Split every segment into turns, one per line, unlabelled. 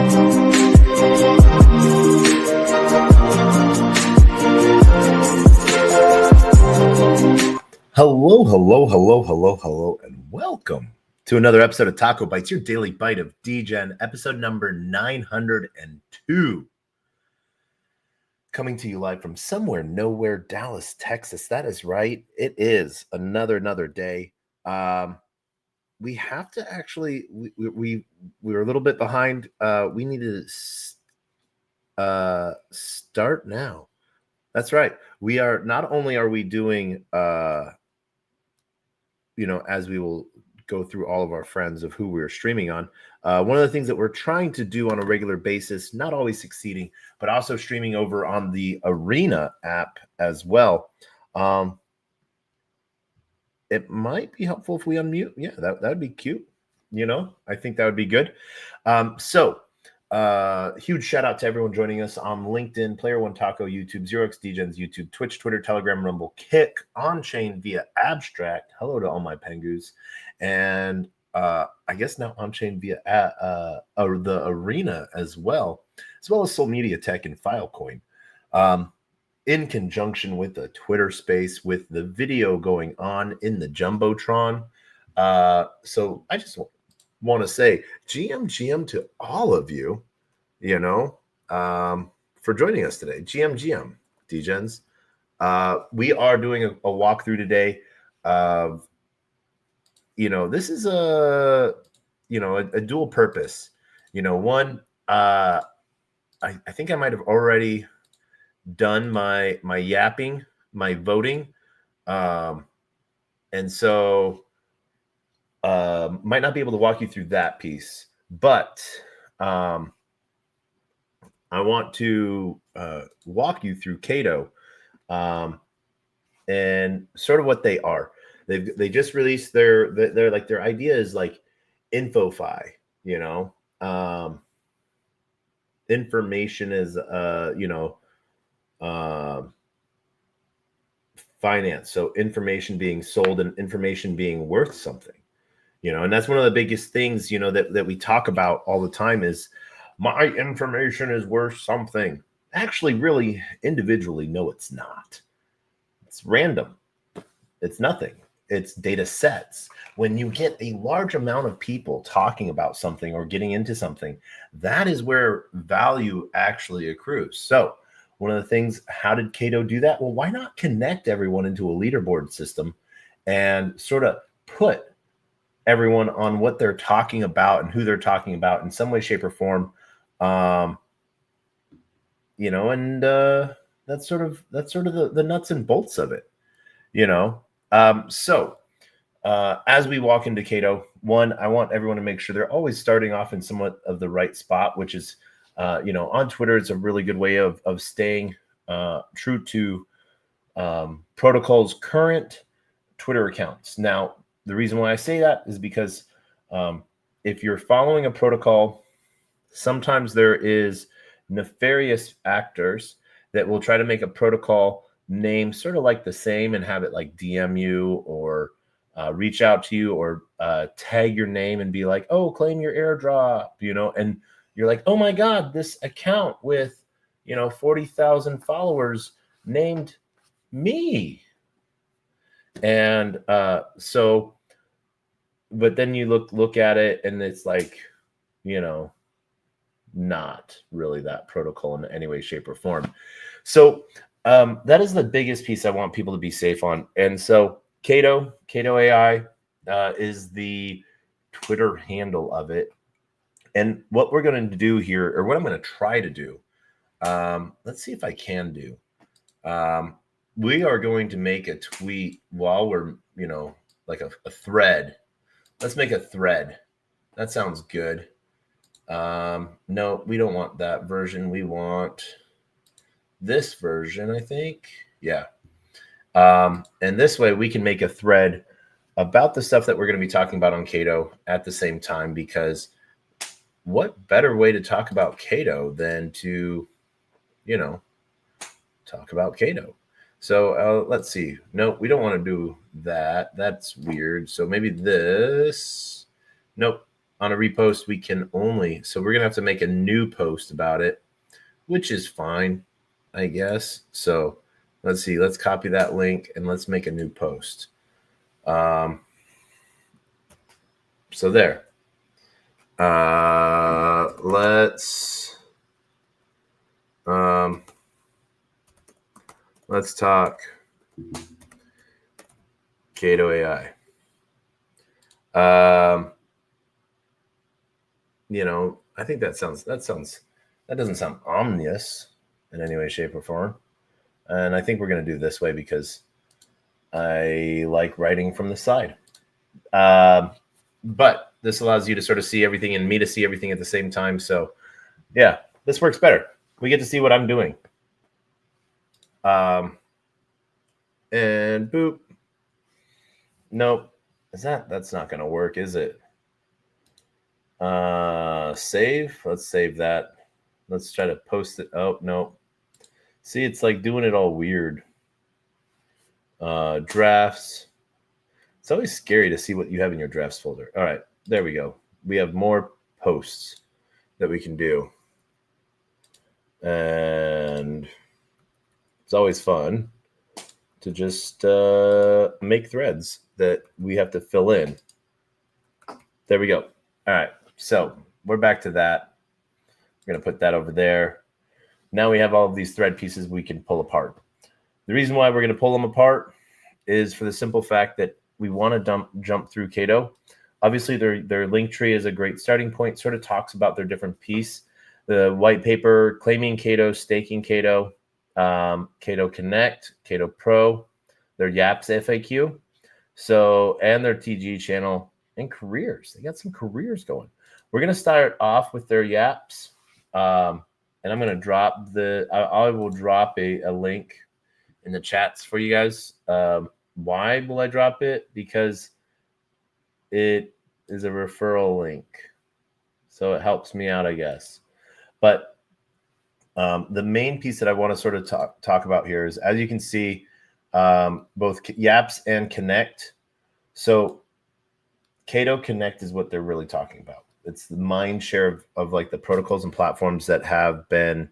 Hello, and welcome to another episode of TacoBytes, your Daily Bite of Degen, episode number 902. Coming to you live from somewhere, nowhere, Dallas, Texas. That is right. It is another day. We have to actually, we were a little bit behind. We need to start now. That's right. We are, not only are we doing, as we will go through all of our friends of who we're streaming on. One of the things that we're trying to do on a regular basis, not always succeeding, but also streaming over on the Arena app as well. It might be helpful if we unmute. Yeah, that would be cute. I think that would be good. Huge shout out to everyone joining us on LinkedIn, Player One Taco, YouTube, 0xDegens, YouTube, Twitch, Twitter, Telegram, Rumble, Kick, on-chain via Abstract. Hello to all my pengus. And I guess now on-chain via the Arena as well as Soul Media Tech and Filecoin. In conjunction with the Twitter space, with the video going on in the Jumbotron. So I just want to say GM to all of you, for joining us today. GM, Degens. We are doing a walkthrough today of, this is a dual purpose. One, I think I might have already done my yapping, my voting. And so might not be able to walk you through that piece, but I want to walk you through Cato and sort of what they are. They just released their idea is like InfoFi, information is finance. So information being sold and information being worth something. And that's one of the biggest things, that we talk about all the time is my information is worth something. Actually, really, individually, no, it's not. It's random. It's nothing. It's data sets. When you get a large amount of people talking about something or getting into something, that is where value actually accrues. So one of the things, how did Cato do that? Well, why not connect everyone into a leaderboard system and sort of put everyone on what they're talking about and who they're talking about in some way, shape, or form. And that's sort of the nuts and bolts of it, as we walk into Cato, one, I want everyone to make sure they're always starting off in somewhat of the right spot, which is, on Twitter, it's a really good way of staying true to protocol's current Twitter accounts. Now, the reason why I say that is because if you're following a protocol, sometimes there is nefarious actors that will try to make a protocol name sort of like the same and have it like DM you or reach out to you or tag your name and be like, oh, claim your airdrop, and you're like, oh my God, this account with, 40,000 followers named me. And but then you look at it and it's like, not really that protocol in any way, shape, or form. So that is the biggest piece I want people to be safe on. And so Cato AI is the Twitter handle of it. And what we're going to do here, or what I'm going to try to do, let's see if I can do. We are going to make a tweet while we're, like a thread. Let's make a thread. That sounds good. No, we don't want that version. We want this version, I think. Yeah. And this way we can make a thread about the stuff that we're going to be talking about on Cato at the same time, because what better way to talk about Cato than to, talk about Cato. So let's see. No, we don't want to do that. That's weird. So maybe this. Nope. on a repost, we can only, so we're going to have to make a new post about it, which is fine, I guess. So let's see, let's copy that link and let's make a new post. So there. Let's talk Cato AI. You know, I think that doesn't sound ominous in any way, shape, or form. And I think we're going to do it this way because I like writing from the side. But this allows you to sort of see everything and me to see everything at the same time. So yeah, this works better. We get to see what I'm doing. And boop. Nope. That's not going to work, is it? Save. Let's save that. Let's try to post it. Oh, no. See, it's like doing it all weird. Drafts. It's always scary to see what you have in your drafts folder. All right, there we go. We have more posts that we can do. And it's always fun to just make threads that we have to fill in. There we go. All right, so we're back to that. We're going to put that over there. Now we have all of these thread pieces we can pull apart. The reason why we're going to pull them apart is for the simple fact that we want to jump through Cato. Obviously, their link tree is a great starting point, sort of talks about their different piece. The white paper, claiming Cato, staking Cato, Cato Connect, Cato Pro, their Yaps FAQ, and their TG channel and careers. They got some careers going. We're going to start off with their Yaps, and I'm going to drop I will drop a link in the chats for you guys. Why will I drop it? Because it is a referral link. So it helps me out, I guess. But the main piece that I want to sort of talk about here is, as you can see, both Yaps and Connect. So Cato Connect is what they're really talking about. It's the mind share of like the protocols and platforms that have been,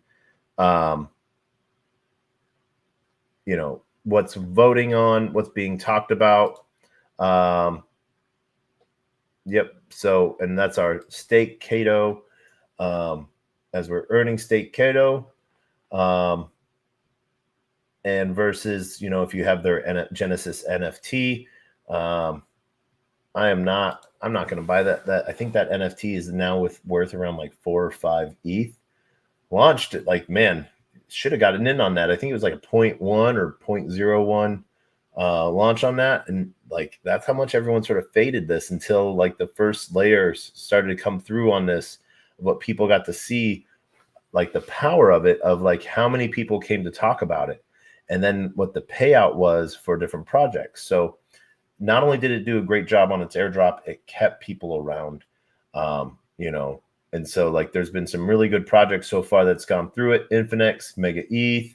what's voting on, what's being talked about. Yep. So, and that's our stake Cato, as we're earning stake Cato, and versus, if you have their Genesis NFT, I'm not going to buy that. I think that NFT is now worth around like 4 or 5 ETH. Launched it like, man, should have gotten in on that. I think it was like a 0.1 or 0.01 launch on that. And like, that's how much everyone sort of faded this until like the first layers started to come through on this, what people got to see, like the power of it, of like how many people came to talk about it. And then what the payout was for different projects. So not only did it do a great job on its airdrop, it kept people around, and so like there's been some really good projects so far that's gone through it. Infinex, Mega ETH,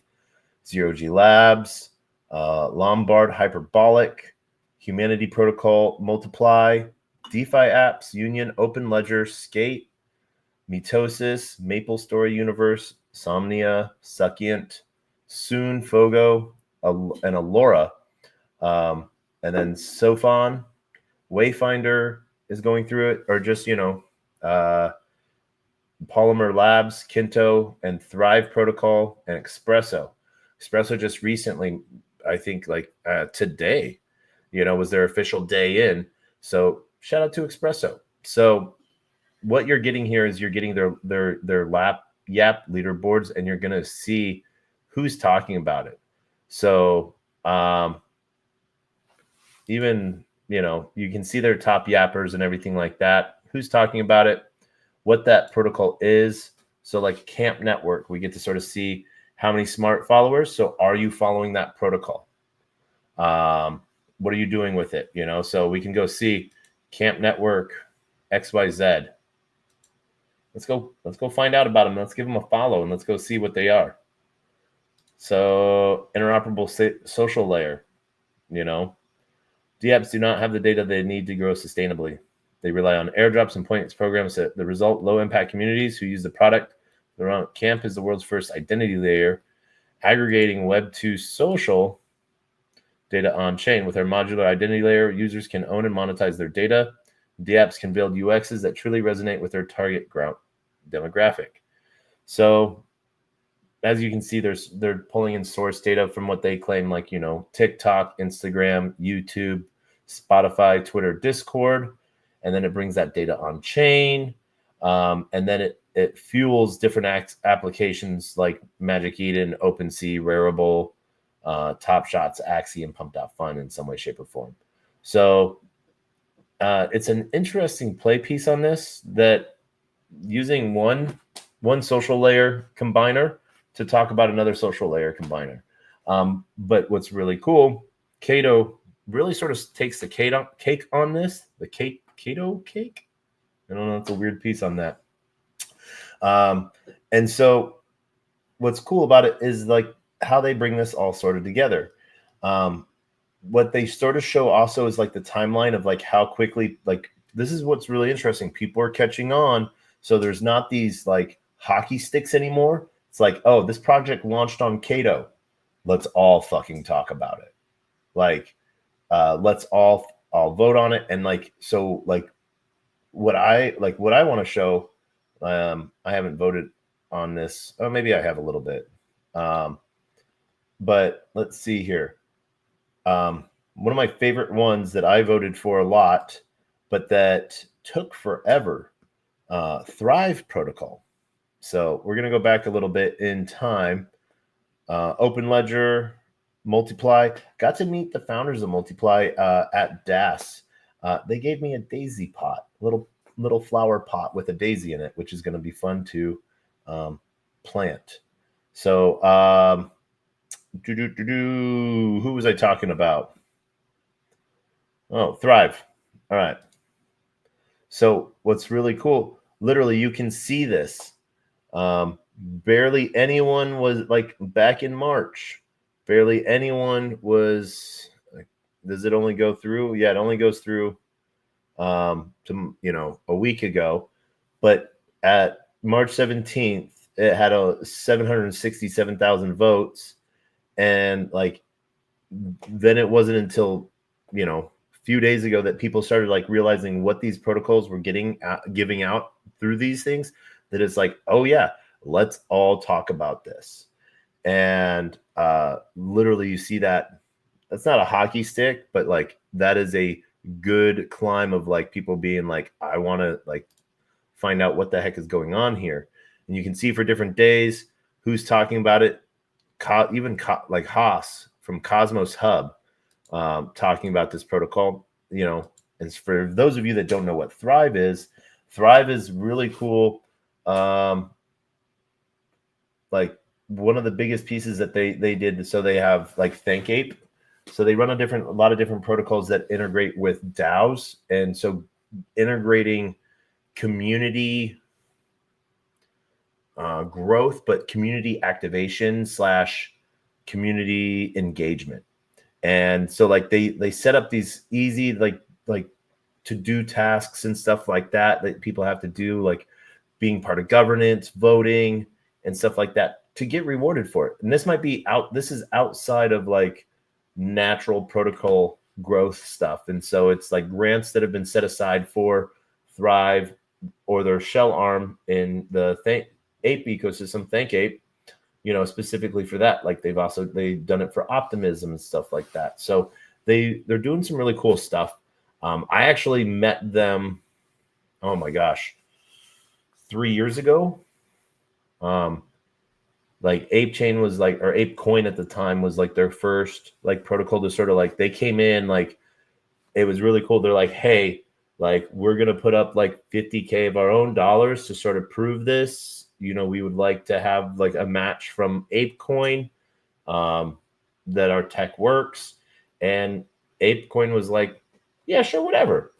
Zero G Labs, Lombard, Hyperbolic, Humanity Protocol, Multiply, DeFi Apps, Union, Open Ledger, Skate, Mitosis, Maple Story Universe, Somnia, Succulent, Soon, Fogo, and Alora. And then Sophon, Wayfinder is going through it, or just, Polymer Labs, Kinto, and Thrive Protocol, and Espresso. Espresso just recently, I think like today, was their official day in. So shout out to Espresso. So what you're getting here is you're getting their Yap leaderboards, and you're going to see who's talking about it. So even, you can see their top yappers and everything like that, who's talking about it, what that protocol is. So like Camp Network, we get to sort of see how many smart followers. So are you following that protocol? What are you doing with it? So we can go see Camp Network XYZ. Let's go find out about them. Let's give them a follow and let's go see what they are. So interoperable social layer, DApps do not have the data they need to grow sustainably. They rely on airdrops and points programs. That the result, low impact communities who use the product. Camp is the world's first identity layer, aggregating Web 2 social data on chain. With our modular identity layer, users can own and monetize their data. The apps can build UXs that truly resonate with their target demographic. So as you can see, they're pulling in source data from what they claim, like, TikTok, Instagram, YouTube, Spotify, Twitter, Discord, and then it brings that data on chain, and then it fuels different applications like Magic Eden, OpenSea, Rarible, Top Shots, Axie, and Pumped Out Fun in some way, shape, or form. So it's an interesting play piece on this, that using one social layer combiner to talk about another social layer combiner. But what's really cool, Cato really sort of takes the cake on this, the Cato cake. I don't know, it's a weird piece on that. And so what's cool about it is like how they bring this all sort of together. What they sort of show also is like the timeline of like how quickly, like, this is what's really interesting. People are catching on. So there's not these like hockey sticks anymore. It's like, oh, this project launched on Cato. Let's all fucking talk about it. Like, let's all vote on it. And like, so like what I want to show, I haven't voted on this. Oh, maybe I have a little bit. But let's see here. One of my favorite ones that I voted for a lot, but that took forever, Thrive Protocol. So we're going to go back a little bit in time. Open Ledger, Multiply. Got to meet the founders of Multiply at DAS. They gave me a daisy pot, little flower pot with a daisy in it, which is going to be fun to plant. So who was I talking about? Oh, Thrive. All right. So what's really cool, literally you can see this. Barely anyone was, like, back in March, barely anyone was, like, does it only go through? Yeah, it only goes through to, a week ago. But at March 17th, it had 767,000 votes. And like, then it wasn't until, a few days ago that people started like realizing what these protocols were giving out through these things, that it's like, oh yeah, let's all talk about this. And literally you see that that's not a hockey stick, but like that is a good climb of like people being like, I want to like find out what the heck is going on here. And you can see for different days who's talking about it. Like Haas from Cosmos Hub talking about this protocol, and for those of you that don't know what Thrive is really cool. Like one of the biggest pieces that they did, so they have like ThankApe. So they run a lot of different protocols that integrate with DAOs. And so integrating community growth, but community activation / community engagement. And so like they set up these easy like to do tasks and stuff like that people have to do, like being part of governance, voting, and stuff like that to get rewarded for it. And this is outside of like natural protocol growth stuff. And so it's like grants that have been set aside for Thrive or their shell arm in the Ape ecosystem, ThankApe, specifically for that. Like they've done it for optimism and stuff like that. So they're doing some really cool stuff. I actually met them, oh my gosh, 3 years ago. Like Ape Chain was like, or Ape Coin at the time was like their first like protocol to sort of like, they came in, like it was really cool. They're like, hey, like we're gonna put up like 50K of our own dollars to sort of prove this. We would like to have like a match from ApeCoin that our tech works. And ApeCoin was like, yeah, sure, whatever.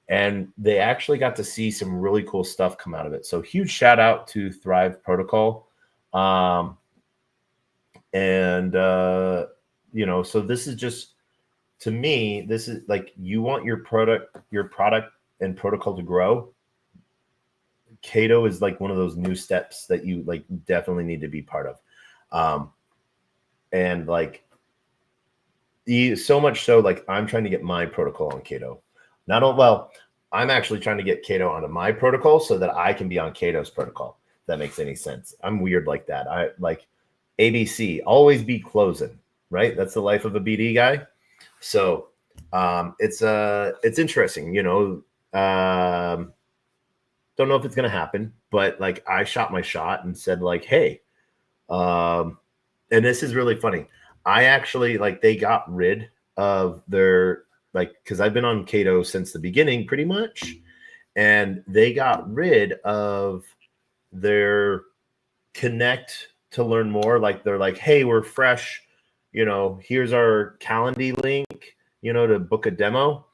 And they actually got to see some really cool stuff come out of it. So huge shout out to Thrive Protocol. So this is just, to me, this is like, you want your product and protocol to grow, Cato is like one of those new steps that you like definitely need to be part of. And like so much so, like I'm trying to get my protocol on Cato. I'm actually trying to get Cato onto my protocol so that I can be on Cato's protocol. If that makes any sense. I'm weird like that. I like ABC, always be closing, right? That's the life of a BD guy. So it's interesting, don't know if it's gonna happen, but like I shot my shot and said like, hey, and this is really funny. I actually like they got rid of their like because I've been on Cato since the beginning, pretty much, and they got rid of their connect to learn more. Like they're like, hey, we're fresh, here's our Calendly link, to book a demo.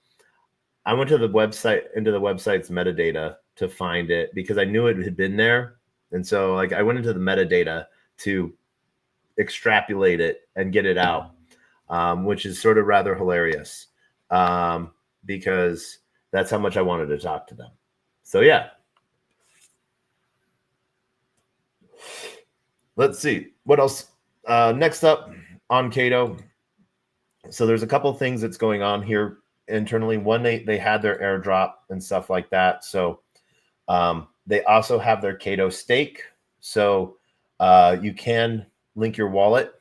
I went to the website into the website's metadata to find it because I knew it had been there. And so like I went into the metadata to extrapolate it and get it out, which is sort of rather hilarious because that's how much I wanted to talk to them. So yeah. Let's see what else. Next up on Cato. So there's a couple things that's going on here internally. One, they had their airdrop and stuff like that. So they also have their Cato stake. So you can link your wallet.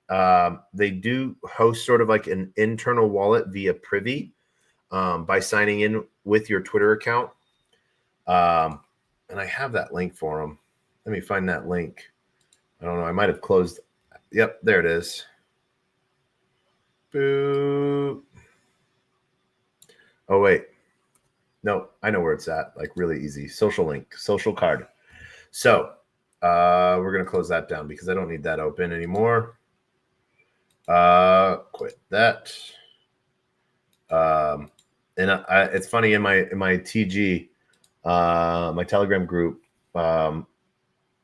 They do host sort of like an internal wallet via Privy by signing in with your Twitter account. And I have that link for them. Let me find that link. I don't know. I might have closed. Yep, there it is. Boop. Oh, wait. No, I know where it's at. Like really easy. Social link, social card. So we're going to close that down because I don't need that open anymore. Quit that. And it's funny in my TG, my Telegram group that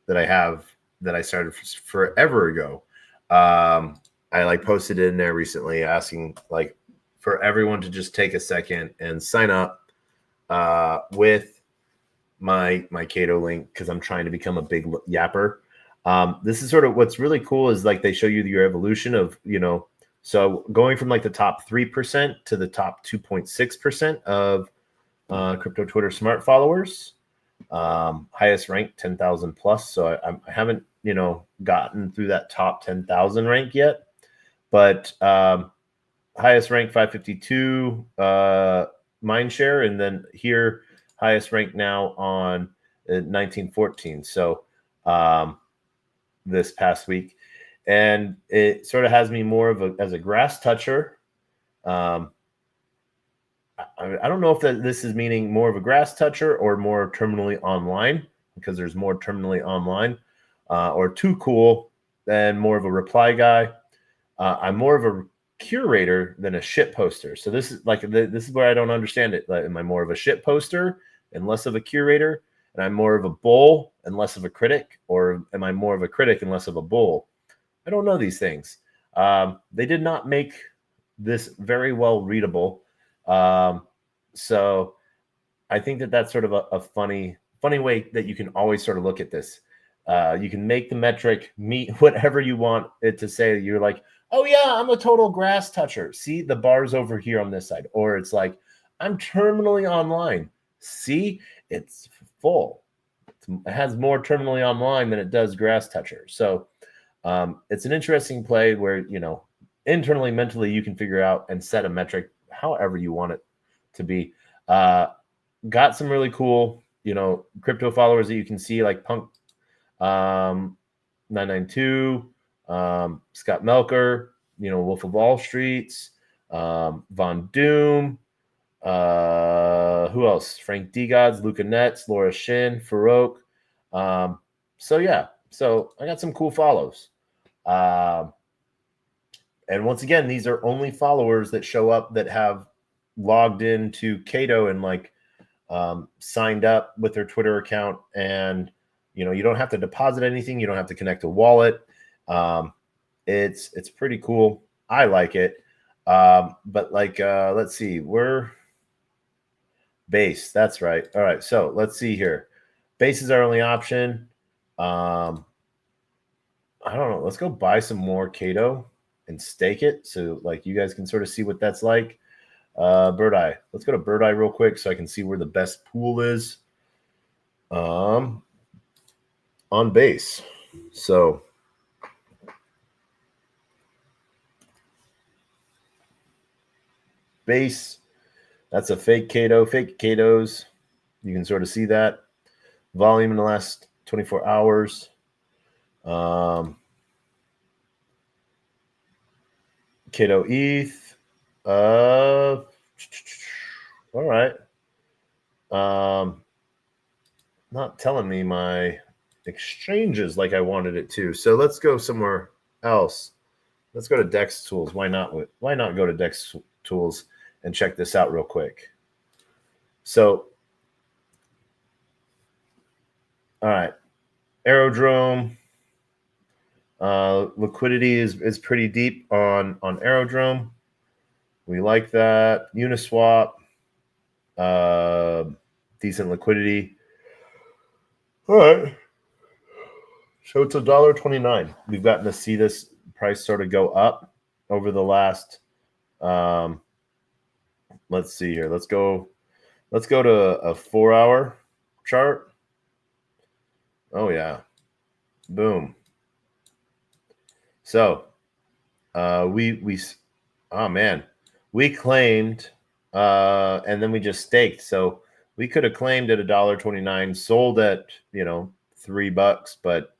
I have that I started forever ago. I like posted in there recently asking like for everyone to just take a second and sign up with my Cato link because I'm trying to become a big yapper. This is sort of what's really cool is like they show you your evolution of, so going from like the top 3% to the top 2.6% of crypto Twitter smart followers, highest rank 10,000 plus. So I haven't, gotten through that top 10,000 rank yet, but highest rank 552 mind share, and then here highest rank now on 1914. So this past week, and it sort of has me more of as a grass toucher. I don't know if this is meaning more of a grass toucher or more terminally online, because there's more terminally online, or too cool than more of a reply guy. I'm more of a curator than a shit poster. So this is like this is where I don't understand it. Like, am I more of a shit poster and less of a curator? And I'm more of a bull and less of a critic? Or am I more of a critic and less of a bull? I don't know these things. They did not make this very well readable. So I think that's sort of a funny way that you can always sort of look at this. You can make the metric meet whatever you want it to say. You're like, oh yeah, I'm a total grass toucher. See, the bar's over here on this side. Or it's like, I'm terminally online. See, it's full. It has more terminally online than it does grass toucher. So it's an interesting play where, internally, mentally, you can figure out and set a metric however you want it to be. Got some really cool, crypto followers that you can see, like Punk 992, Scott Melker, Wolf of Wall Streets, Von Doom, who else? Frank Degens, Luca Netz, Laura Shin, Farouk. So I got some cool follows. And once again, these are only followers that show up that have logged into Cato and like signed up with their Twitter account. And, you don't have to deposit anything. You don't have to connect a wallet. It's pretty cool. I like it. But like, let's see, Base. That's right. All right. So let's see here. Base is our only option. I don't know. Let's go buy some more Cato and stake it. So like you guys can sort of see what that's like. Bird Eye. Let's go to Bird Eye real quick so I can see where the best pool is. On base. So base, that's a fake Cato, fake Catos. You can sort of see that. Volume in the last 24 hours. Cato ETH. All right. Not telling me my exchanges like I wanted it to. So let's go somewhere else. Let's go to Dex Tools. Why not? Why not go to Dex Tools and check this out real quick? So, all right, Aerodrome. Liquidity is pretty deep on Aerodrome. We like that. Uniswap. Decent liquidity. All right. So it's $1.29. We've gotten to see this price sort of go up over the last. Let's see here. Let's go to a 4-hour chart. Oh yeah, boom. So we claimed and then we just staked. So we could have claimed at $1.29, sold at $3, but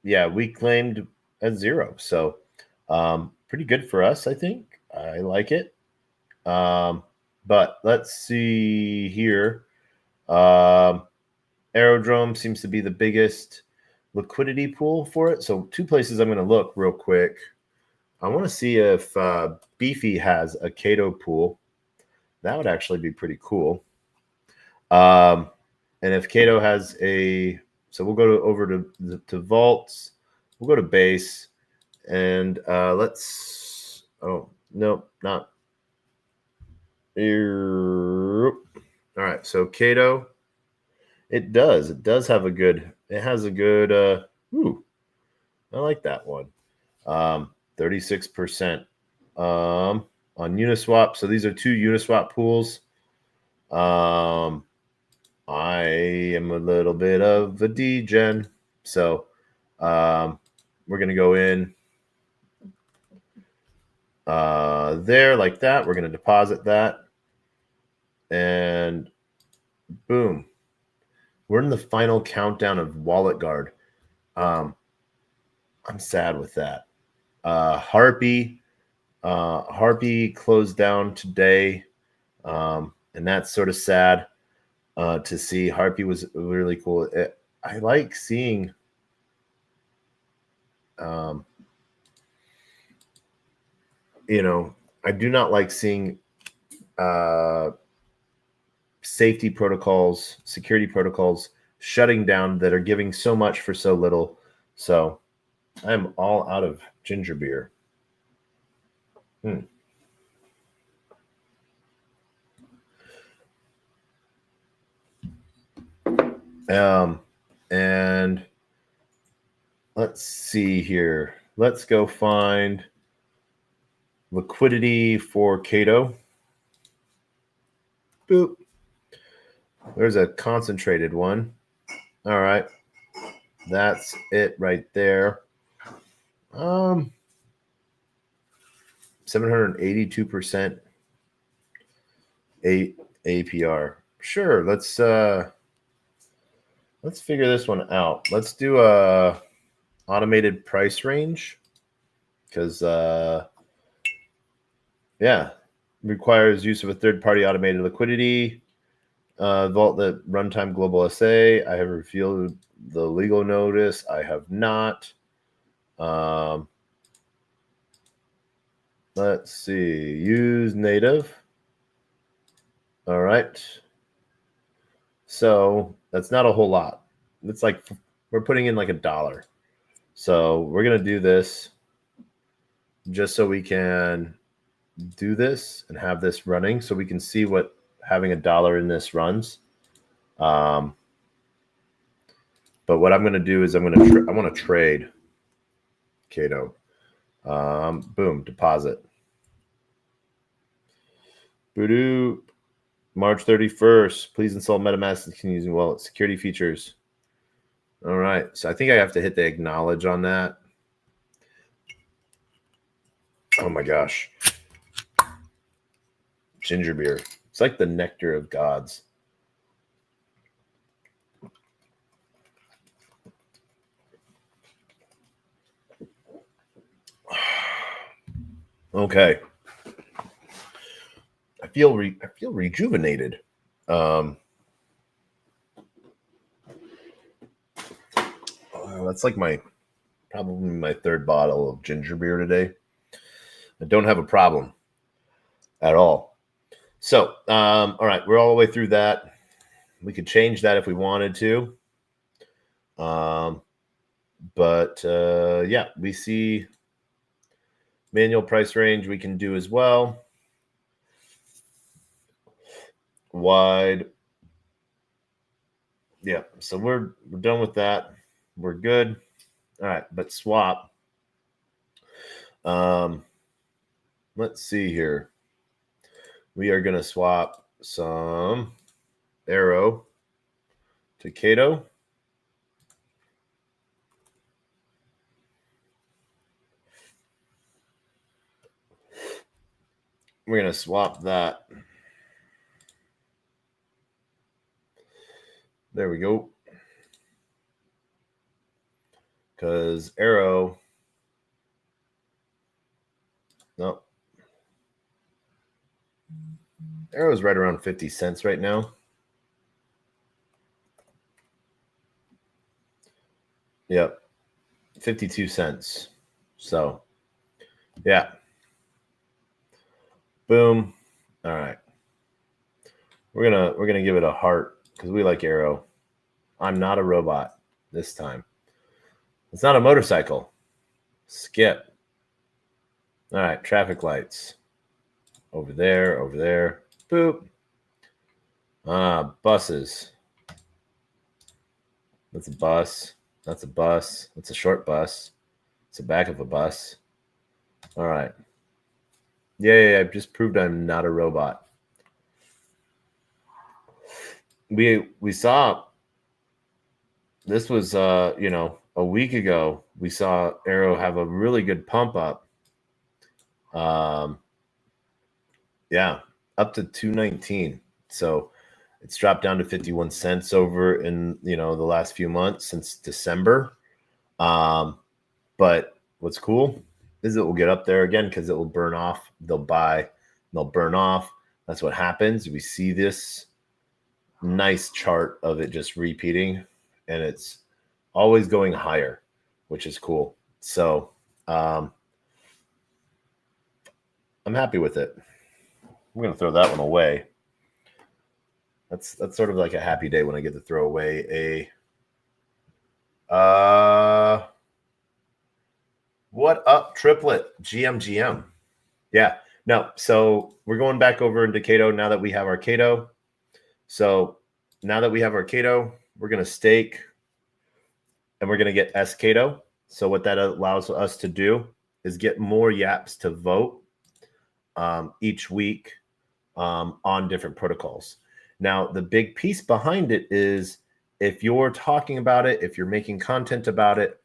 yeah, we claimed at 0. So pretty good for us, I think. I like it. But let's see here. Aerodrome seems to be the biggest liquidity pool for it. So 2 places I'm going to look real quick. I want to see if Beefy has a Cato pool. That would actually be pretty cool. And if Cato has a, so we'll go over to vaults. We'll go to base, and let's. Oh no, not. All right, so Cato. It does have a good. It has a good. I like that one. 36% on Uniswap. So these are 2 Uniswap pools. I am a little bit of a degen. So we're going to go in there like that. We're going to deposit that. And boom. We're in the final countdown of Wallet Guard. I'm sad with that. Harpy closed down today, and that's sort of sad to see. Harpy was really cool. I like seeing I do not like seeing safety protocols, security protocols shutting down that are giving so much for so little. So I'm all out of ginger beer. And let's see here. Let's go find liquidity for Cato. Boop. There's a concentrated one. All right. That's it right there. 782% APR. Sure, let's figure this one out. Let's do a automated price range, because yeah, requires use of a third-party automated liquidity vault that runtime global SA. I have revealed the legal notice. I have not. Let's see. Use native. All right. So that's not a whole lot. It's like we're putting in like $1. So we're going to do this just so we can do this and have this running so we can see what having $1 in this runs. But what I'm going to do is I want to trade Cato. Boom, deposit. Voodoo, March 31st. Please install MetaMask using wallet security features. All right. So I think I have to hit the acknowledge on that. Oh my gosh. Ginger beer. It's like the nectar of gods. Okay. I feel rejuvenated. That's like probably my third bottle of ginger beer today. I don't have a problem at all. So, all right, we're all the way through that. We could change that if we wanted to. But yeah, we see manual price range we can do as well. Wide. Yeah, so we're done with that. We're good. All right, but swap. Let's see here. We are going to swap some Arrow to Cato. We're going to swap that. There we go. Because Arrow, no. Arrow's right around 50 cents right now. Yep. 52 cents. So, yeah. Boom. All right. We're going to give it a heart because we like Arrow. I'm not a robot this time. It's not a motorcycle. Skip. All right, traffic lights. Over there, over there. Boop. Buses. That's a bus. That's a bus. That's a short bus. It's the back of a bus. All right. Yeah. I've just proved I'm not a robot. We saw this was a week ago. We saw Arrow have a really good pump up. Yeah, up to 219. So it's dropped down to 51 cents over in the last few months since December. But what's cool is it will get up there again because it will burn off. They'll buy, they'll burn off. That's what happens. We see this nice chart of it just repeating, and it's always going higher, which is cool. So I'm happy with it. I'm going to throw that one away. That's sort of like a happy day when I get to throw away a what up triplet GM. Yeah. No, so we're going back over into Cato now that we have our Cato. So now that we have our Cato, we're going to stake and we're going to get S Cato. So what that allows us to do is get more yaps to vote each week on different protocols. Now, the big piece behind it is if you're talking about it, if you're making content about it,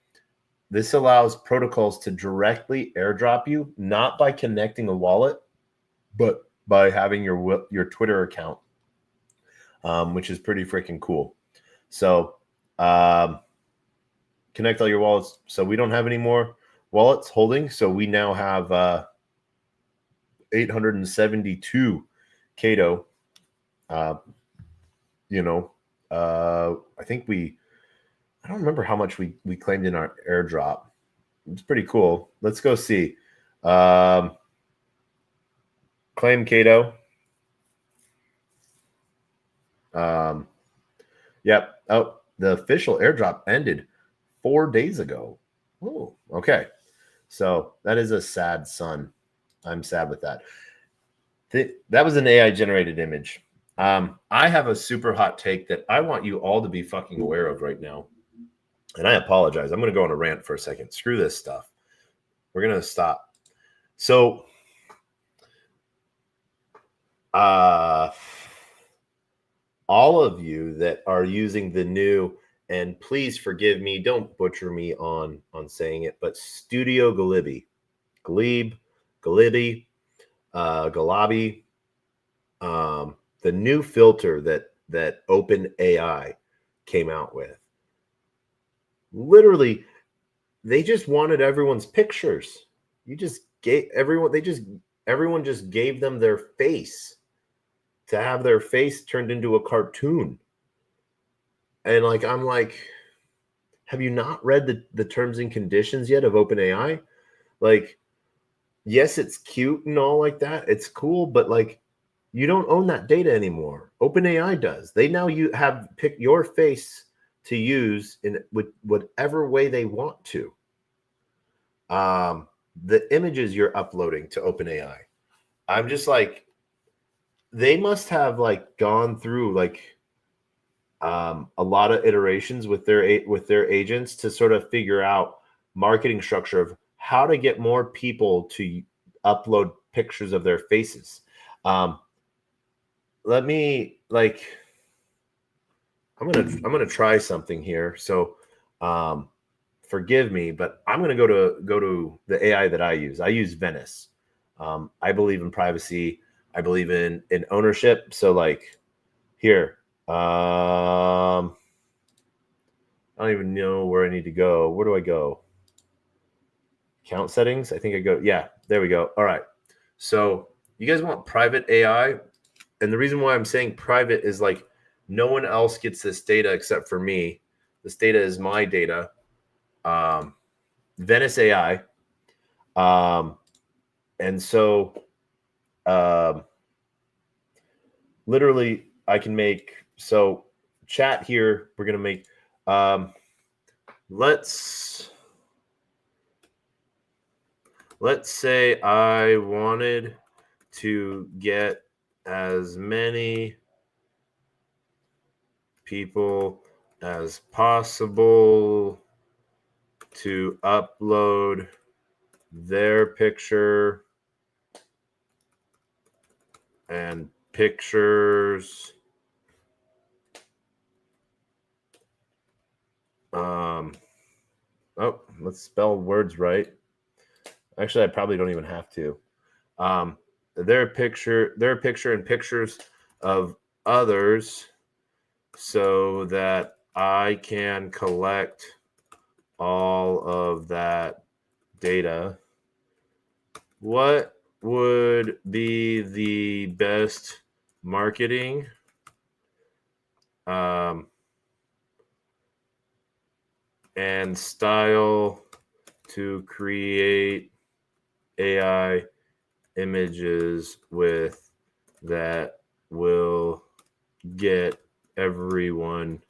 this allows protocols to directly airdrop you, not by connecting a wallet, but by having your Twitter account, which is pretty freaking cool. So connect all your wallets. So we don't have any more wallets holding. So we now have 872 Cato. I think I don't remember how much we claimed in our airdrop. It's pretty cool. Let's go see. Claim Cato. Yep. Oh, the official airdrop ended 4 days ago. Oh, okay. So that is a sad sun. I'm sad with that. That was an AI generated image. I have a super hot take that I want you all to be fucking aware of right now. And I apologize. I'm going to go on a rant for a second. Screw this stuff. We're going to stop. So, all of you that are using the new, and please forgive me, don't butcher me on saying it, but Studio Galibi, Galibi, the new filter that OpenAI came out with. Literally, they just wanted everyone's pictures. You just gave everyone just gave them their face to have their face turned into a cartoon. And like, I'm like, have you not read the terms and conditions yet of OpenAI? Like, yes, it's cute and all like that. It's cool, but like, you don't own that data anymore. OpenAI does. They now pick your face to use in whatever way they want to. The images you're uploading to OpenAI, I'm just like, they must have like gone through like a lot of iterations with their agents to sort of figure out marketing structure of how to get more people to upload pictures of their faces. Let me like, I'm gonna try something here. So forgive me, but I'm gonna go to the AI that I use. I use Venice. I believe in privacy. I believe in ownership. So like here, I don't even know where I need to go. Where do I go? Account settings. I think I go. Yeah, there we go. All right. So you guys want private AI? And the reason why I'm saying private is like no one else gets this data except for me. This data is my data. Venice AI. And so literally I can make, so chat here, we're going to make, let's say I wanted to get as many people as possible to upload their picture and pictures let's spell words right. Actually, I probably don't even have to. Their picture and pictures of others so that I can collect all of that data. What would be the best marketing? And style to create AI images with that will get everyone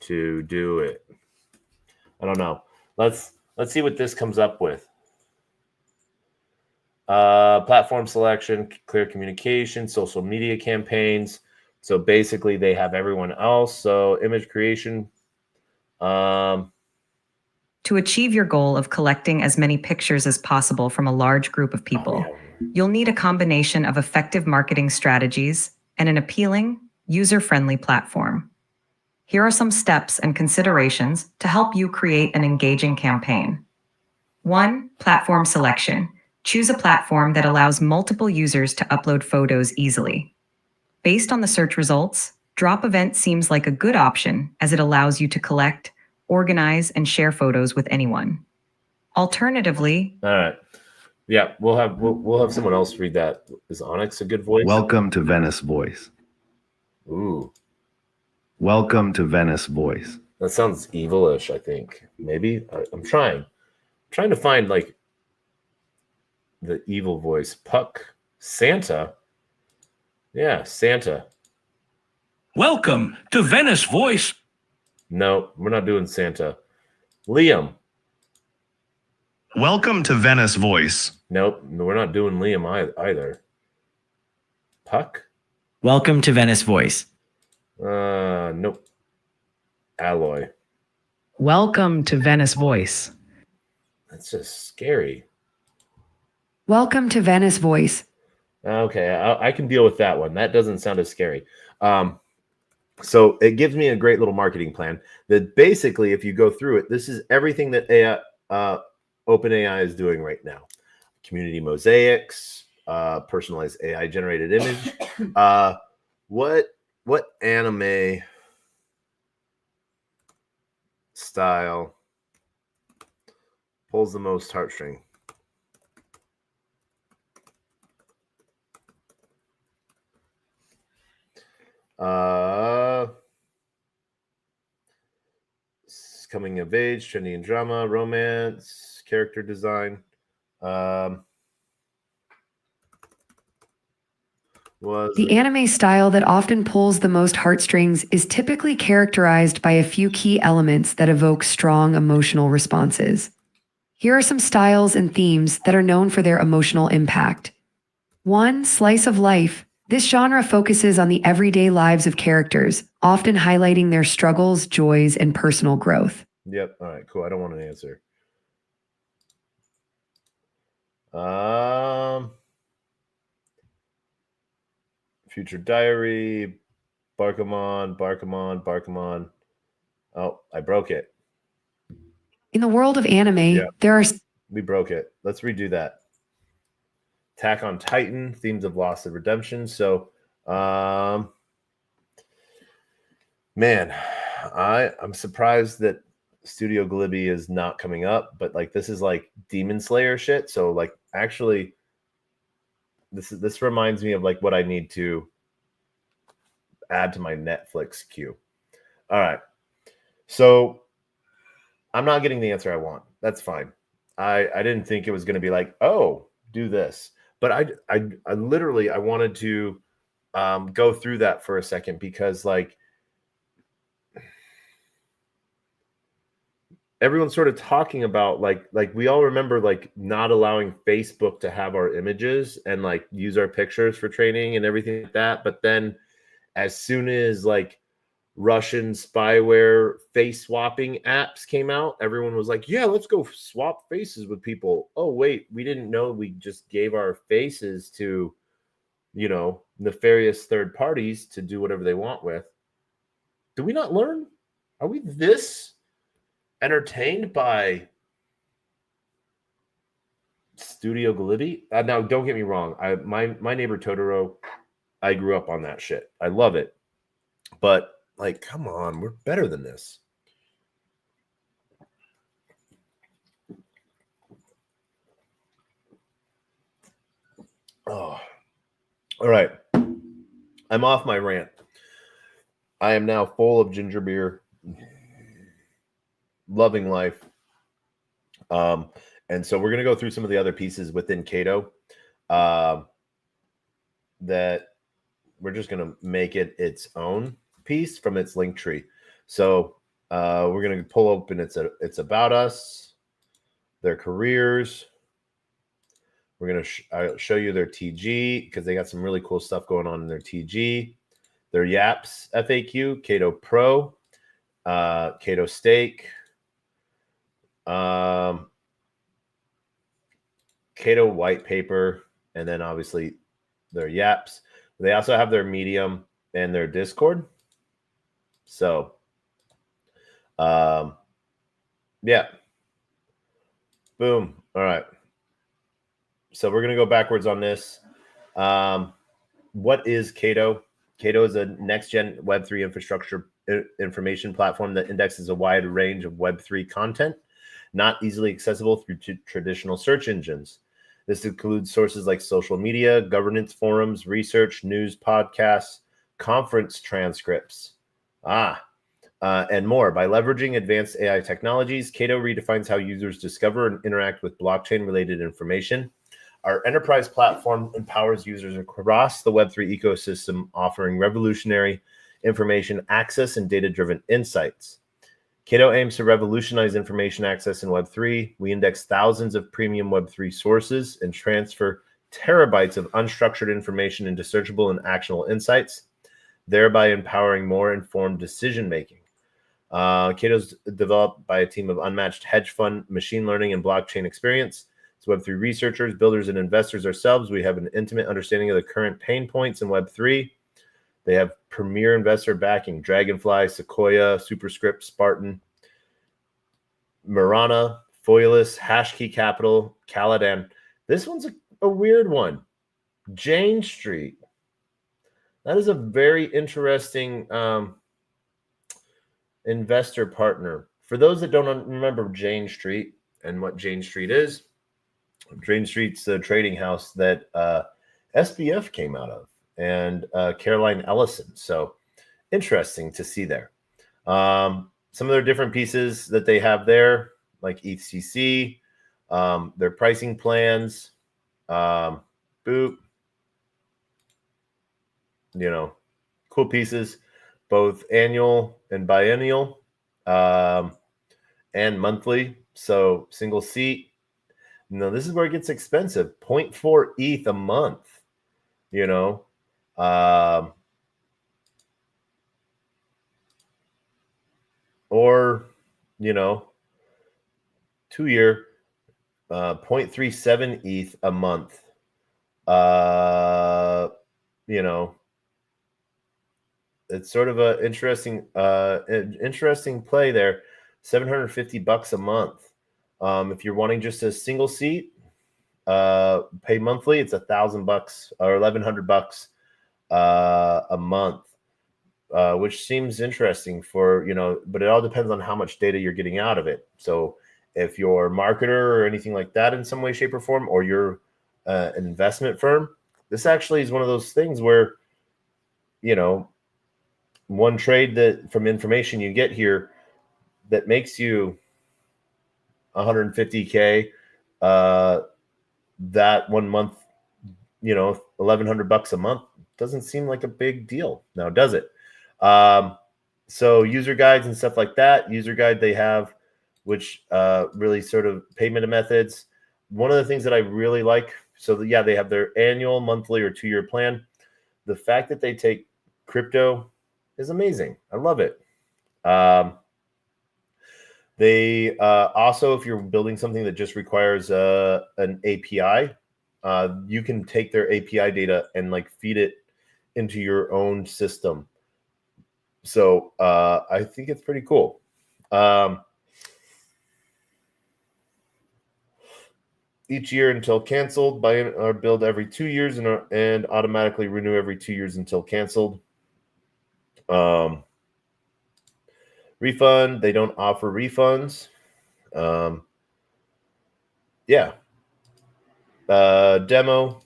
to do it. I don't know. Let's see what this comes up with. Platform selection, clear communication, social media campaigns. So basically they have everyone else. So image creation.
To achieve your goal of collecting as many pictures as possible from a large group of people, you'll need a combination of effective marketing strategies and an appealing, user-friendly platform. Here are some steps and considerations to help you create an engaging campaign. 1. Platform selection. Choose a platform that allows multiple users to upload photos easily. Based on the search results, Drop Event seems like a good option as it allows you to collect, organize, and share photos with anyone. Alternatively,
all right. Yeah, we'll have someone else read that. Is Onyx a good voice?
Welcome to Venice Voice.
Ooh.
Welcome to Venice Voice.
That sounds evilish, I think. Maybe. I'm trying to find like the evil voice. Puck. Santa. Yeah, Santa.
Welcome to Venice Voice.
No, we're not doing Santa. Liam.
Welcome to Venice Voice.
Nope, we're not doing Liam either. Puck?
Welcome to Venice Voice.
Nope. Alloy.
Welcome to Venice Voice.
That's just scary.
Welcome to Venice Voice.
Okay, I can deal with that one. That doesn't sound as scary. So it gives me a great little marketing plan that basically, if you go through it, this is everything that OpenAI is doing right now. Community mosaics, personalized AI generated image. What anime style pulls the most heartstring? Coming of age, trending and drama, romance, character design.
The anime style that often pulls the most heartstrings is typically characterized by a few key elements that evoke strong emotional responses. Here are some styles and themes that are known for their emotional impact. 1. Slice of life. This genre focuses on the everyday lives of characters, often highlighting their struggles, joys, and personal growth.
Yep. All right, cool. I don't want an answer. Future Diary, Barkamon. Oh, I broke it.
In the world of anime, there are...
We broke it. Let's redo that. Attack on Titan, themes of loss and redemption. So, man, I'm surprised that Studio Ghibli is not coming up, but like this is like Demon Slayer shit. So like actually, this reminds me of like what I need to add to my Netflix queue. All right, so I'm not getting the answer I want. That's fine. I didn't think it was going to be like, oh, do this. But I literally I wanted to go through that for a second because like everyone's sort of talking about like we all remember like not allowing Facebook to have our images and like use our pictures for training and everything like that. But then as soon as like Russian spyware face swapping apps came out, everyone was like, yeah, let's go swap faces with people. Oh, wait, we didn't know we just gave our faces to, you know, nefarious third parties to do whatever they want with. Do we not learn? Are we this entertained by Studio Ghibli? Now, don't get me wrong. My neighbor Totoro, I grew up on that shit. I love it. But like, come on, we're better than this. Oh, all right. I'm off my rant. I am now full of ginger beer, loving life. And so we're going to go through some of the other pieces within Cato that we're just going to make it its own piece from its link tree. So we're going to pull open it's about us, their careers. We're going to show you their TG because they got some really cool stuff going on in their TG, their YAPS FAQ, Cato Pro, Cato Steak, Cato White Paper, and then obviously their YAPS. They also have their Medium and their Discord. So, yeah. Boom. All right. So we're going to go backwards on this. What is Cato? Cato is a next-gen Web3 infrastructure information platform that indexes a wide range of Web3 content, not easily accessible through traditional search engines. This includes sources like social media, governance forums, research, news, podcasts, conference transcripts, and more. By leveraging advanced AI technologies, Cato redefines how users discover and interact with blockchain-related information. Our enterprise platform empowers users across the Web3 ecosystem, offering revolutionary information access and data-driven insights. Cato aims to revolutionize information access in Web3. We index thousands of premium Web3 sources and transfer terabytes of unstructured information into searchable and actionable insights, thereby empowering more informed decision-making. Cato's developed by a team of unmatched hedge fund, machine learning, and blockchain experience. As Web3 researchers, builders, and investors ourselves, we have an intimate understanding of the current pain points in Web3. They have premier investor backing: Dragonfly, Sequoia, Superscript, Spartan, Marana, Foilus, Hashkey Capital, Caladan. This one's a weird one. Jane Street. That is a very interesting investor partner. For those that don't remember Jane Street and what Jane Street is, Jane Street's the trading house that SBF came out of, and Caroline Ellison. So interesting to see there. Some of their different pieces that they have there, like ETHCC, their pricing plans, boop, cool pieces, both annual and biennial, and monthly. So single seat. This is where it gets expensive. 0.4 ETH a month, or 2-year 0.37 ETH a month. It's sort of a interesting play there. $750 a month. If you're wanting just a single seat, pay monthly, it's $1,000 or $1,100 a month, which seems interesting for, but it all depends on how much data you're getting out of it. So if you're a marketer or anything like that in some way, shape, or form, or you're an investment firm, this actually is one of those things where, one trade that from information you get here that makes you 150K, that 1 month, $1,100 a month doesn't seem like a big deal now, does it? So user guides and stuff like that, user guide they have, which really sort of payment methods. One of the things that I really like, so yeah, they have their annual, monthly, or 2-year plan. The fact that they take crypto is amazing. I love it. They also, if you're building something that just requires an API, you can take their API data and feed it into your own system. So I think it's pretty cool. Each year until canceled, buy or build every 2 years and automatically renew every 2 years until canceled. Refund, they don't offer refunds. Yeah. Demo,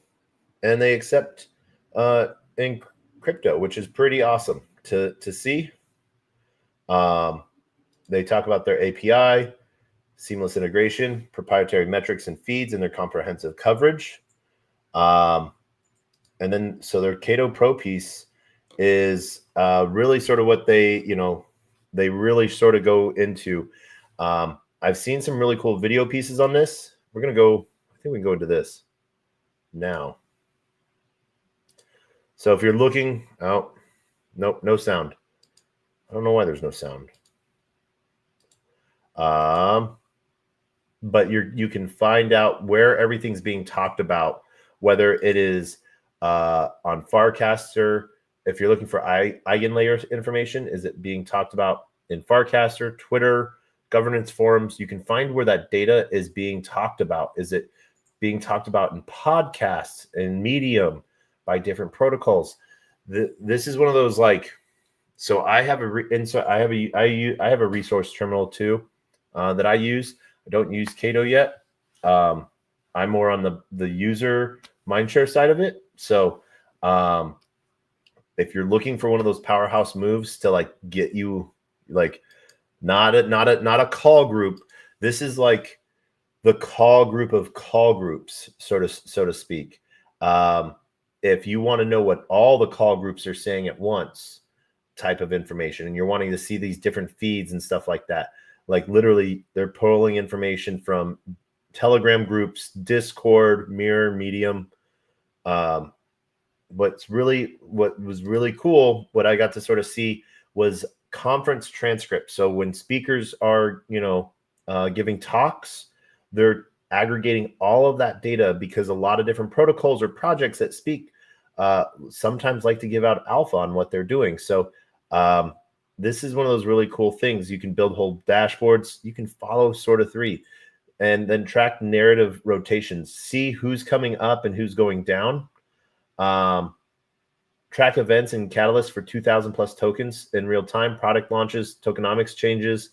and they accept in crypto, which is pretty awesome to see. They talk about their API, seamless integration, proprietary metrics and feeds, and their comprehensive coverage. And then, so their Cato Pro piece is really sort of what they, they really sort of go into. I've seen some really cool video pieces on this. We're going to go, I think we can go into this now. So if you're looking, oh, nope, no sound. I don't know why there's no sound. But you can find out where everything's being talked about, whether it is on Farcaster. If you're looking for eigenlayer information, is it being talked about in Farcaster, Twitter, governance forums? You can find where that data is being talked about. Is it being talked about in podcasts and Medium by different protocols? This is one of those so I have I have a resource terminal too that I use. I don't use Cato yet. I'm more on the user mindshare side of it. So if you're looking for one of those powerhouse moves to get you not a call group, this is the call group of call groups, so to speak. If you want to know what all the call groups are saying at once, type of information and you're wanting to see these different feeds and stuff like that, like literally they're pulling information from Telegram groups, Discord, Mirror, Medium. What was really cool, what I got to sort of see was conference transcripts. So when speakers are, giving talks, they're aggregating all of that data because a lot of different protocols or projects that speak sometimes like to give out alpha on what they're doing. So this is one of those really cool things. You can build whole dashboards. You can follow sort of three and then track narrative rotations, see who's coming up and who's going down. Track events and catalysts for 2,000 plus tokens in real time, product launches, tokenomics changes,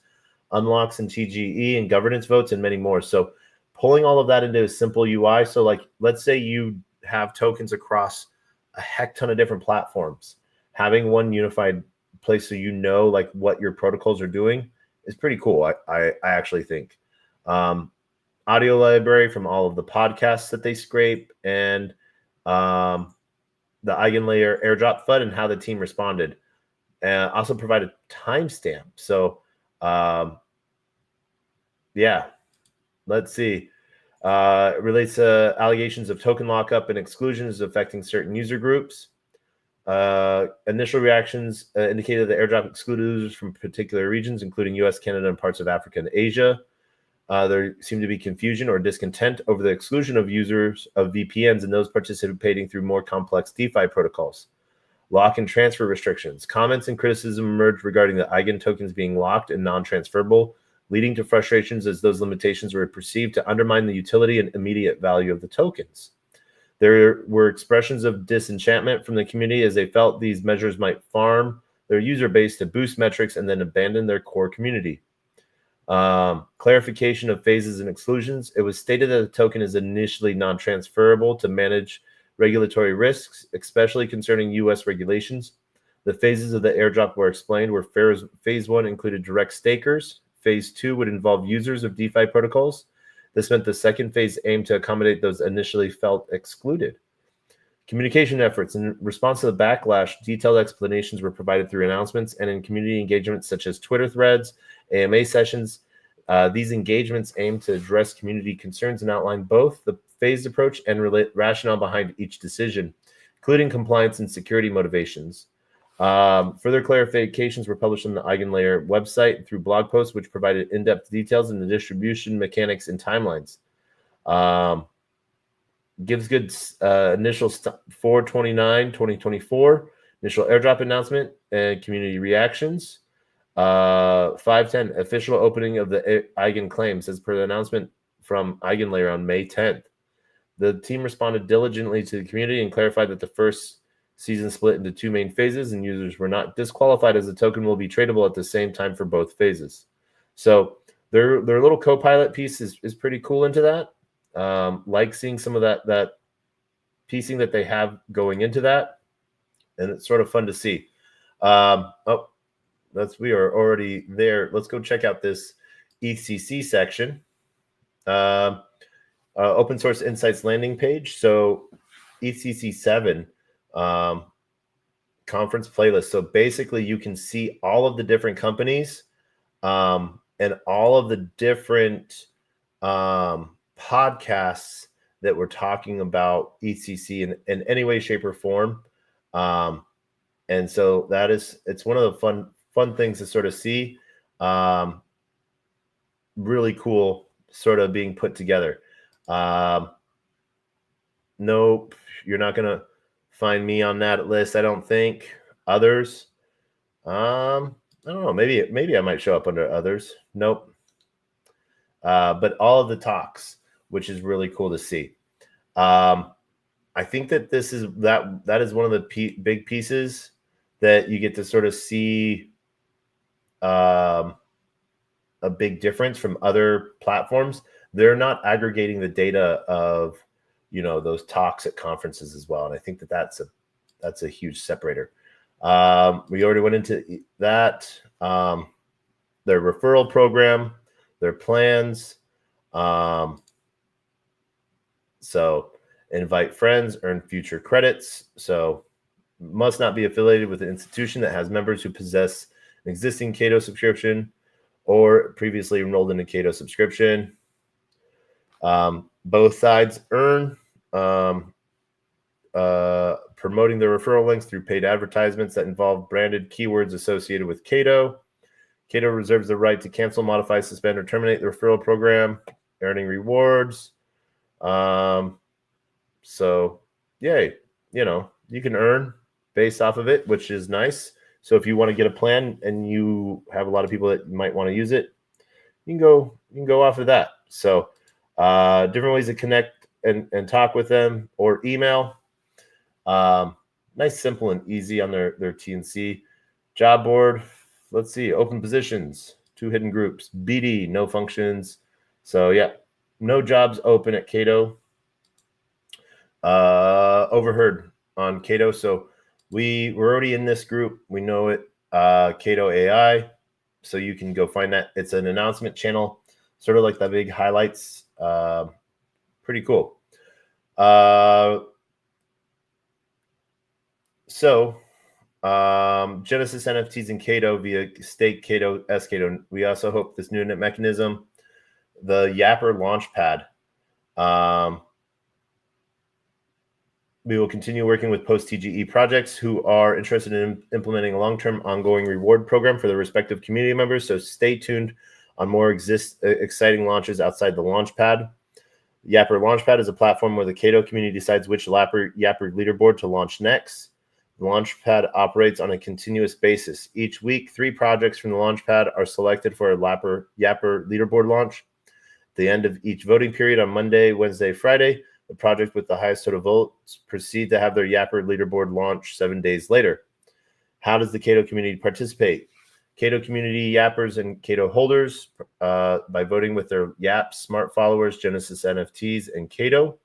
unlocks and TGE and governance votes, and many more. So pulling all of that into a simple UI. So like, let's say you have tokens across a heck ton of different platforms. Having one unified place so like what your protocols are doing is pretty cool. I actually think. Audio library from all of the podcasts that they scrape, and the Eigenlayer airdrop FUD and how the team responded. Also provide a timestamp. So yeah, let's see. It relates to allegations of token lockup and exclusions affecting certain user groups. Initial reactions indicated that airdrop excluded users from particular regions, including US, Canada, and parts of Africa and Asia. There seemed to be confusion or discontent over the exclusion of users of VPNs and those participating through more complex DeFi protocols. Lock and transfer restrictions. Comments and criticism emerged regarding the Eigen tokens being locked and non-transferable, leading to frustrations as those limitations were perceived to undermine the utility and immediate value of the tokens. There were expressions of disenchantment from the community as they felt these measures might farm their user base to boost metrics and then abandon their core community. Clarification of phases and exclusions. It was stated that the token is initially non-transferable to manage regulatory risks, especially concerning U.S. regulations. The phases of the airdrop were explained, where phase 1 included direct stakers. Phase 2 would involve users of DeFi protocols. This meant the second phase aimed to accommodate those initially felt excluded. Communication efforts. In response to the backlash, detailed explanations were provided through announcements and in community engagements such as Twitter threads, AMA sessions. These engagements aim to address community concerns and outline both the phased approach and rationale behind each decision, including compliance and security motivations. Further clarifications were published on the Eigenlayer website through blog posts, which provided in-depth details in the distribution mechanics and timelines. Gives good initial 4/29/2024 initial airdrop announcement and community reactions. 5/10 official opening of the Eigen claims as per the announcement from Eigenlayer on May 10th. The team responded diligently to the community and clarified that the first season split into two main phases and users were not disqualified as the token will be tradable at the same time for both phases. So their little co-pilot piece is pretty cool into that. Like seeing some of that piecing that they have going into that, and it's sort of fun to see. We are already there. Let's go check out this ECC section. Open source insights landing page. So ECC 7 conference playlist. So basically you can see all of the different companies and all of the different podcasts that we're talking about ECC in any way, shape, or form. And so it's one of the fun things to sort of see. Really cool sort of being put together. Nope, you're not going to find me on that list, I don't think. Others, I don't know, maybe I might show up under others. Nope. But all of the talks, which is really cool to see. I think that that is one of the big pieces that you get to sort of see a big difference from other platforms. They're not aggregating the data of those talks at conferences as well, and I think that's a huge separator. We already went into that. Their referral program, their plans. So invite friends, earn future credits. So must not be affiliated with an institution that has members who possess an existing Cato subscription or previously enrolled in a Cato subscription. Both sides earn promoting their referral links through paid advertisements that involve branded keywords associated with Cato. Cato reserves the right to cancel, modify, suspend, or terminate the referral program, earning rewards. So, yay, you can earn based off of it, which is nice. So if you want to get a plan and you have a lot of people that might want to use it, you can go off of that. So different ways to connect and talk with them, or email. Nice, simple, and easy on their TNC job board. Let's see, open positions, 2 hidden groups, BD, no functions. So yeah, no jobs open at Cato. Overheard on Cato. So we're already in this group. We know it, Cato AI. So you can go find that. It's an announcement channel, sort of like the big highlights. Pretty cool. Genesis NFTs in Cato via Stake Cato, Cato. We also hope this new mechanism, the Yapper Launchpad. We will continue working with post-TGE projects who are interested in implementing a long-term ongoing reward program for their respective community members. So stay tuned on more exciting launches outside the Launchpad. Yapper Launchpad is a platform where the Cato community decides which Yapper leaderboard to launch next. The Launchpad operates on a continuous basis. Each week, 3 projects from the Launchpad are selected for a Yapper leaderboard launch. At the end of each voting period on Monday, Wednesday, Friday, the project with the highest total votes proceed to have their Yapper leaderboard launch 7 days later. How does the Cato community participate? Cato community Yappers and Cato holders by voting with their Yaps, Smart Followers, Genesis NFTs, and Cato.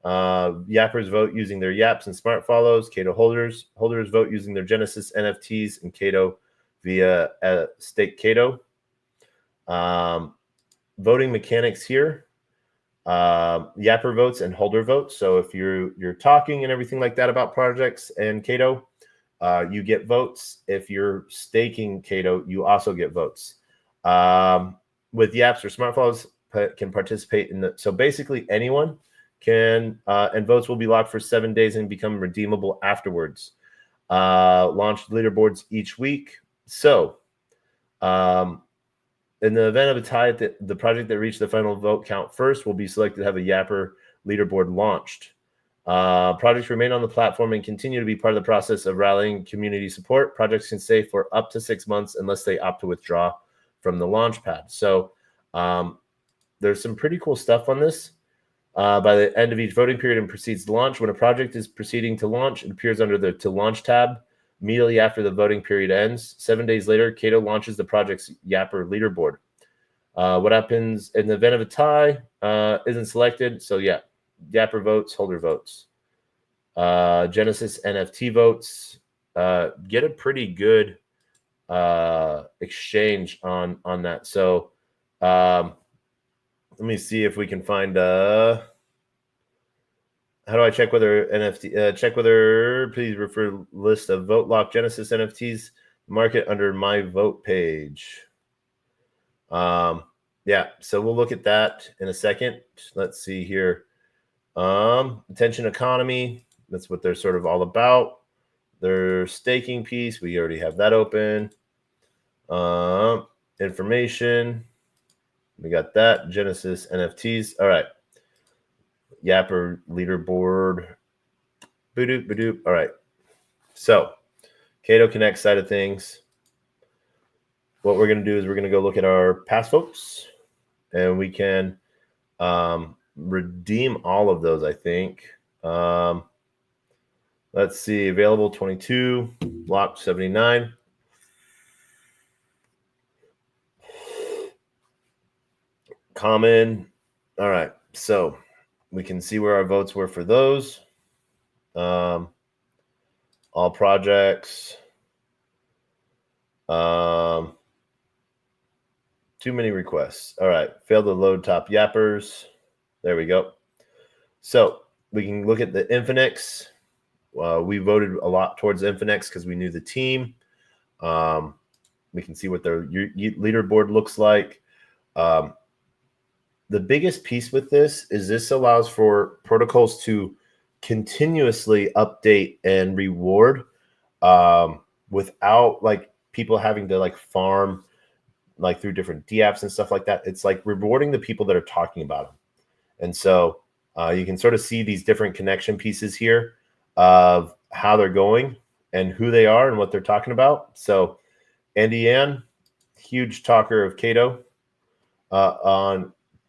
Yappers vote using their Yaps and Smart Follows. Cato holders vote using their Genesis NFTs and Cato via Stake Cato. Voting mechanics here. Yapper votes and holder votes. So if you're talking and everything like that about projects and Cato, you get votes. If you're staking Cato, you also get votes. With Yaps or Smart Follows can participate in so basically anyone can, and votes will be locked for 7 days and become redeemable afterwards. Launch leaderboards each week. So in the event of a tie, the project that reached the final vote count first will be selected to have a Yapper leaderboard launched. Projects remain on the platform and continue to be part of the process of rallying community support. Projects can stay for up to 6 months unless they opt to withdraw from the Launchpad. So there's some pretty cool stuff on this. By the end of each voting period and proceeds to launch. When a project is proceeding to launch, it appears under the To Launch tab immediately after the voting period ends. 7 days later, Cato launches the project's Yapper leaderboard. What happens in the event of a tie isn't selected. So yeah, Yapper votes, holder votes. Genesis NFT votes. Get a pretty good exchange on that. So let me see if we can find how do I check whether NFT check whether please refer list of vote lock Genesis NFTs market under my vote page. Yeah, so we'll look at that in a second. Let's see here. Attention economy, that's what they're sort of all about. Their staking piece, we already have that open. Information, we got that. Genesis NFTs. All right. Yapper leaderboard. Badoop, badoop. All right. So, Cato Connect side of things. What we're going to do is we're going to go look at our past votes, and we can redeem all of those, I think. Let's see. Available 22, locked 79. Common. All right. So we can see where our votes were for those. All projects. Too many requests. All right. Failed to load top yappers. There we go. So we can look at the Infinix. we voted a lot towards Infinex because we knew the team. We can see what their leaderboard looks like. The biggest piece with this is this allows for protocols to continuously update and reward without like people having to like farm like through different DApps and stuff like that. It's like rewarding the people that are talking about them. And so you can sort of see these different connection pieces here of how they're going and who they are and what they're talking about. So Andy Yan, huge talker of Cato,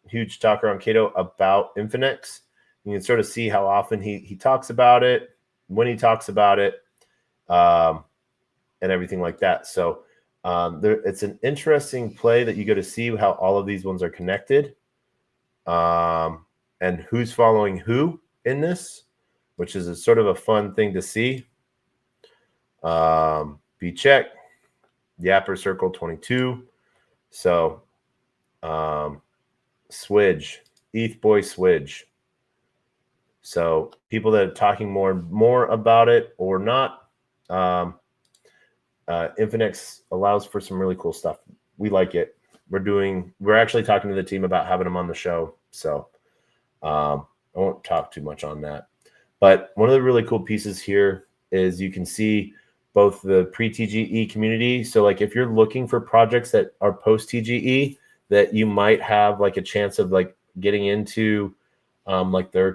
huge talker on Cato about Infinex. You can sort of see how often he talks about it, when he talks about it, and everything like that. So it's an interesting play that you go to see how all of these ones are connected. And who's following who in this, which is a sort of a fun thing to see. B-check, Yapper Circle 22. So Swidge, ETH Boy Swidge. So people that are talking more and more about it or not, Infinex allows for some really cool stuff. We like it. We're actually talking to the team about having them on the show. So I won't talk too much on that. But one of the really cool pieces here is you can see both the pre-TGE community. So like if you're looking for projects that are post-TGE that you might have like a chance of like getting into like their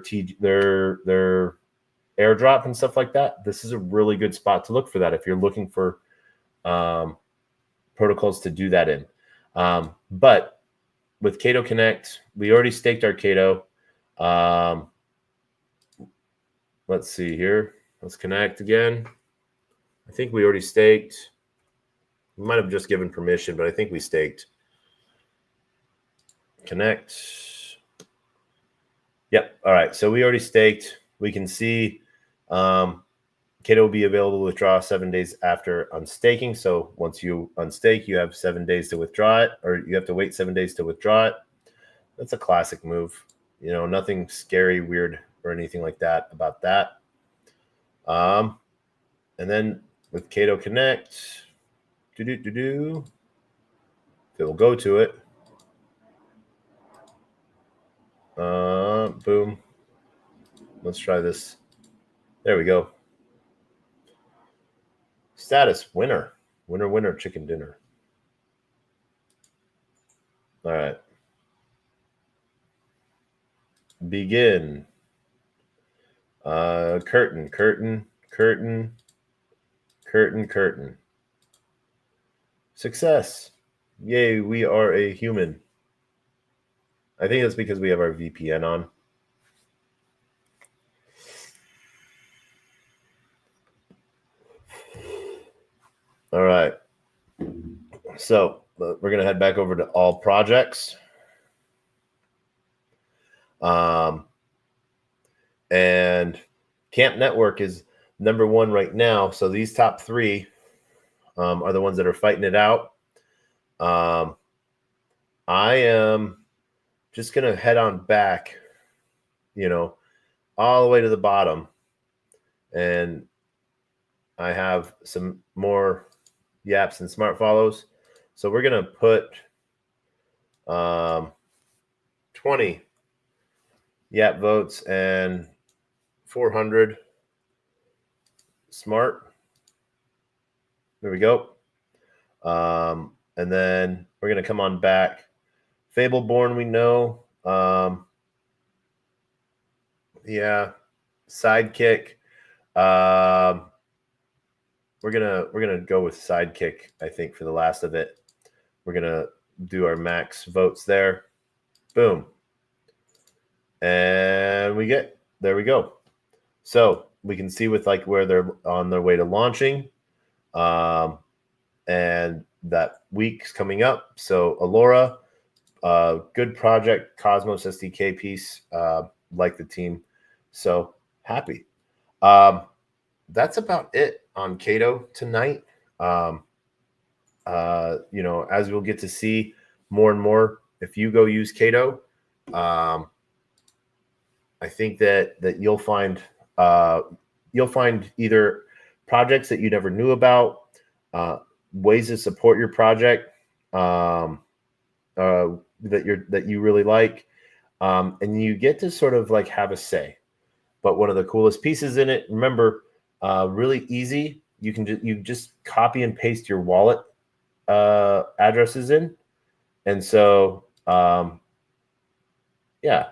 airdrop and stuff like that, this is a really good spot to look for that if you're looking for protocols to do that in. But with Cato Connect, we already staked our Cato. Let's see here. Let's connect again. I think we already staked. We might have just given permission, but I think we staked. Connect. Yep. All right. So we already staked. We can see Cato will be available to withdraw 7 days after unstaking. So once you unstake, you have 7 days to withdraw it, or you have to wait 7 days to withdraw it. That's a classic move. You know, nothing scary, weird, or anything like that about that. And then with Cato Connect, it will go to it. Boom. Let's try this. There we go. Status winner. Winner, winner, chicken dinner. All right. Begin. Curtain, curtain, curtain, curtain, curtain. Success. Yay, we are a human. I think that's because we have our VPN on. All right. So we're going to head back over to all projects. And Camp Network is #1 right now. So these top 3 are the ones that are fighting it out. I am just going to head on back, you know, all the way to the bottom. And I have some more yaps and smart follows. So we're going to put 20 yap votes and 400 smart. There we go. And then we're going to come on back. Fableborn, we know. Yeah. Sidekick. We're gonna go with Sidekick, I think, for the last of it. We're gonna do our max votes there. Boom. And there we go. So we can see with like where they're on their way to launching. And that week's coming up. So Allura, good project, Cosmos SDK piece, like the team. So happy. That's about it on Cato tonight. You know, as we'll get to see more and more, if you go use Cato, I think that you'll find you'll find either projects that you never knew about, ways to support your project that you really like, and you get to sort of like have a say. But one of the coolest pieces in it, remember, really easy. You can just copy and paste your wallet addresses in, and so yeah,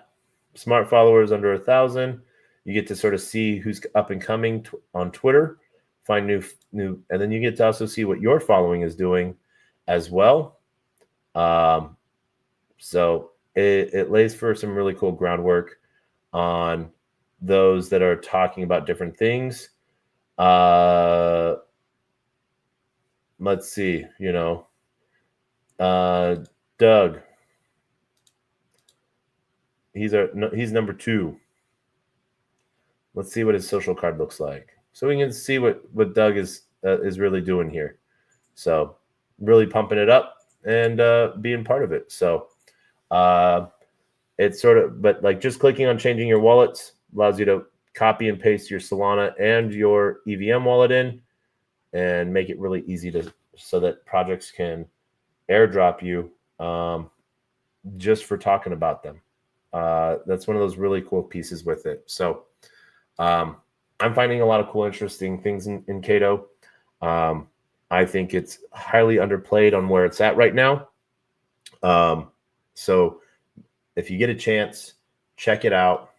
smart followers under 1,000. You get to sort of see who's up and coming on Twitter, find new, and then you get to also see what your following is doing as well. So it lays for some really cool groundwork on those that are talking about different things. Let's see, Doug. He's number 2. Let's see what his social card looks like, so we can see what Doug is really doing here. So really pumping it up and being part of it. So it's sort of, but like just clicking on changing your wallets allows you to copy and paste your Solana and your EVM wallet in, and make it really easy so that projects can airdrop you just for talking about them. That's one of those really cool pieces with it. So I'm finding a lot of cool, interesting things in Cato. I think it's highly underplayed on where it's at right now. So if you get a chance, check it out.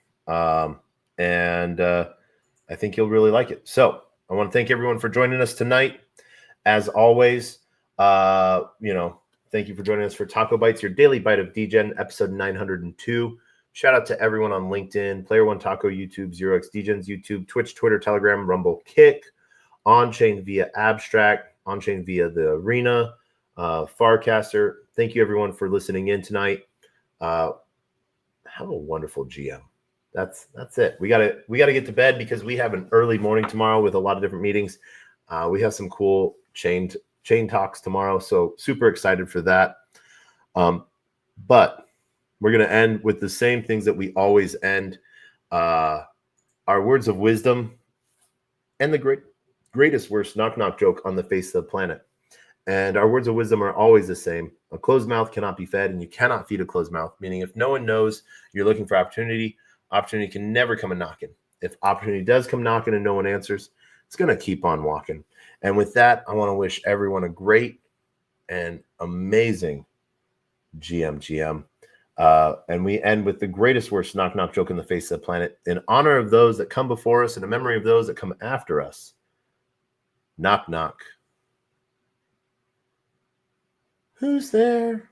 And I think you'll really like it. So I want to thank everyone for joining us tonight. As always, thank you for joining us for TacoBytes, your daily bite of Degen, episode 902. Shout out to everyone on LinkedIn, Player One Taco, YouTube, 0x Degens, YouTube, Twitch, Twitter, Telegram, Rumble, Kick, on-chain via Abstract, on-chain via the Arena, Farcaster. Thank you everyone for listening in tonight. Have a wonderful GM. That's it. We gotta get to bed because we have an early morning tomorrow with a lot of different meetings. We have some cool chain talks tomorrow, so super excited for that. But we're gonna end with the same things that we always end. Our words of wisdom and the greatest worst knock joke on the face of the planet. And our words of wisdom are always the same. A closed mouth cannot be fed, and you cannot feed a closed mouth, meaning if no one knows you're looking for opportunity can never come a knocking. If opportunity does come knocking and no one answers, it's going to keep on walking. And with that, I want to wish everyone a great and amazing GM. And we end with the greatest worst knock joke in the face of the planet. In honor of those that come before us and in memory of those that come after us. Knock, knock. Who's there?